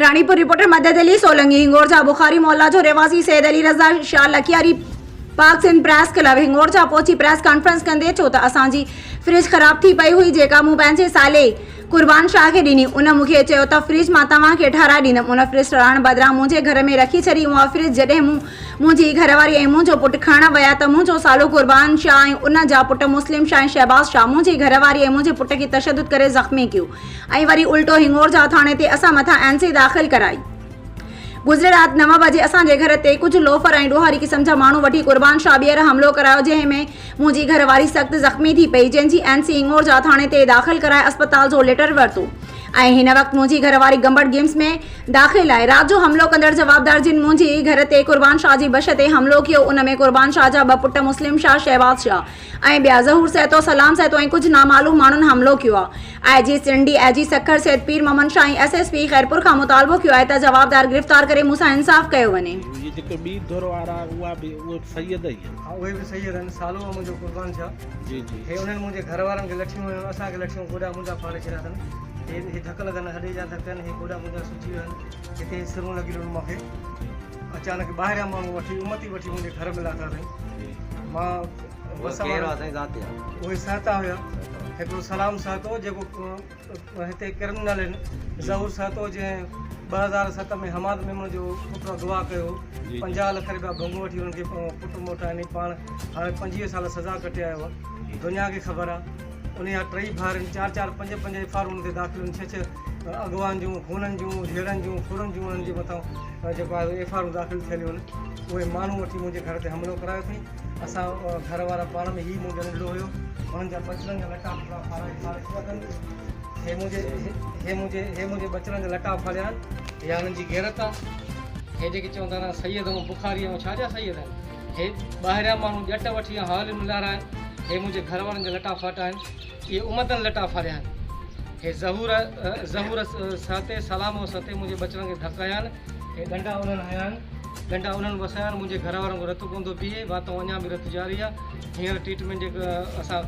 Ranipur reporter मदद अली सोलंगी हिंगोर जा बुखारी मोहल्ला जो रहवासी सैद अली रज़ा शाह लखियारी पाक सिंध प्रेस क्लब हिंगोर जा पहुंची प्रेस कॉन्फ्रेंस कंदे चो त असांजी फ्रिज ख़राब थी पई हुई जेका मूं पंहिंजे साले कुर्बान शाह खे ॾिनी। उन मूंखे चयो त फ्रिज मां तव्हांखे ठाराए ॾींदमि। उन फ्रिज ठहाइण बदिरां मुंहिंजे घर में रखी छॾी। उहा फ्रिज जॾहिं मुंहिंजी घरवारी ऐं मुंहिंजो पुटु खणण विया त मुंहिंजो सालो कुर्बान शाह ऐं उन जा पुट मुस्लिम शाह ऐं शहबाज़ शाह मुंहिंजी घरवारी ऐं मुंहिंजे पुट खे तशदुद करे ज़ख़्मी कयो ऐं वरी उल्टो हिंगोर जा थाणे ते असां मथां एनसी दाख़िल कराई। गुज़िरे राति 9 बजे असांजे घर ते कुछ लोफर ऐं ॾोहारी क़िस्म जा माण्हू वठी कुर्बान शाह ॿीहर हमलो करायो जंहिं में मुंहिंजी घरवारी सख़्तु ज़ख़्मी थी पई जंहिंजी एनसी हिंगोर जा थाणे ते दाख़िल कराए अस्पताल जो लेटर वरितो ऐं हिन वक़्तु मुंहिंजी घरवारी गंबट गेम्स में दाख़िल आहे। राति जो हमलो कंदड़ जवाबदार जिन मुंहिंजे घर ते कुर्बान शाह जी बश ते हमलो कयो उन में कुर्बान शाह जा 2 पुट मुस्लिम शाह शहबाज शाह ऐं ॿिया ज़हूर सहतो सलाम सहतो ऐं कुझु नामालूम माण्हुनि हमलो कयो आहे। आईजी सिंडी आईजी सखर सैद पीर मोहम्मद शाह ऐं एसएसपी ख़ैरपुर खां मुतालबो कयो आहे त जवाबदार गिरफ़्तार करे मूंसां इंसाफ़ कयो वञे। ये जेके ॿी दौर वारा उहा बि उहे सैयद ई आहिनि। हाँ, उहे बि सैयद आहिनि। सालो आहे मुंहिंजो कुर्बान शाह। जी जी हे उन्हनि मुंहिंजे घर वारनि खे लठियूं हुयूं, असांखे लठियूं गोॾा मुंहिंजा फाड़े छॾिया अथनि। हे धक लॻनि, हॾे जा धक आहिनि, हे गोॾा मुंहिंजा सुजी विया आहिनि। हिते सिरूं लॻियूं आहिनि मूंखे। अचानक ॿाहिरियां माण्हू वठी उमती वठी मुंहिंजे घर में लाथा अथई। मां बस उहे सहता हुया। हिकिड़ो सलाम सहतो जेको हिते क्रिमिनल आहिनि, ज़हूर सहतो जंहिं 2007 में हमाद में मुंहिंजो पुटु अगवा कयो, 50 लख रुपया भंग वठी हुननि खे पुटु मोटाइनि। पाण हाणे 25 साल सज़ा कटे आयो आहे। दुनिया खे ख़बर आहे। उन जा 3 भाउर आहिनि, 4 5 एफआर उन ते दाख़िल आहिनि, 6 अगवान जूं, खूननि जूं, ढेरनि जूं, खुरनि जूं उन्हनि जे मथां जेको आहे एफआर दाख़िल थियलियूं आहिनि। उहे माण्हू वठी मुंहिंजे घर ते हमिलो करायो अथई। असां घर वारा पाण में ई मुंहिंजो नंढड़ो हुयो, हुननि जा बचड़नि जा लटा फाड़े छॾिया। हे मुंहिंजे बचड़नि जा लटा फाड़िया आहिनि। या हुननि जी गैरत आहे। हे जेके चवंदा आहिनि सैयद ऐं बुखारी ऐं छा सैयद आहिनि। हे ॿाहिरियां माण्हू ॼट वठी हाल मिलारा आहिनि। हे मुंहिंजे घर वारनि जा लटा फाटा आहिनि। इहे उमतनि लटा फाड़िया आहिनि। हे ज़हूर सहते सलाम सहते मुंहिंजे बचड़नि खे धकाया आहिनि। हे डंडा उन्हनि हया आहिनि, डंडा उन्हनि वसाया आहिनि। मुंहिंजे घर वारनि को रतु कोन थो बीहे, वातो अञा बि रतु जारी आहे। हींअर ट्रीटमेंट जेका असां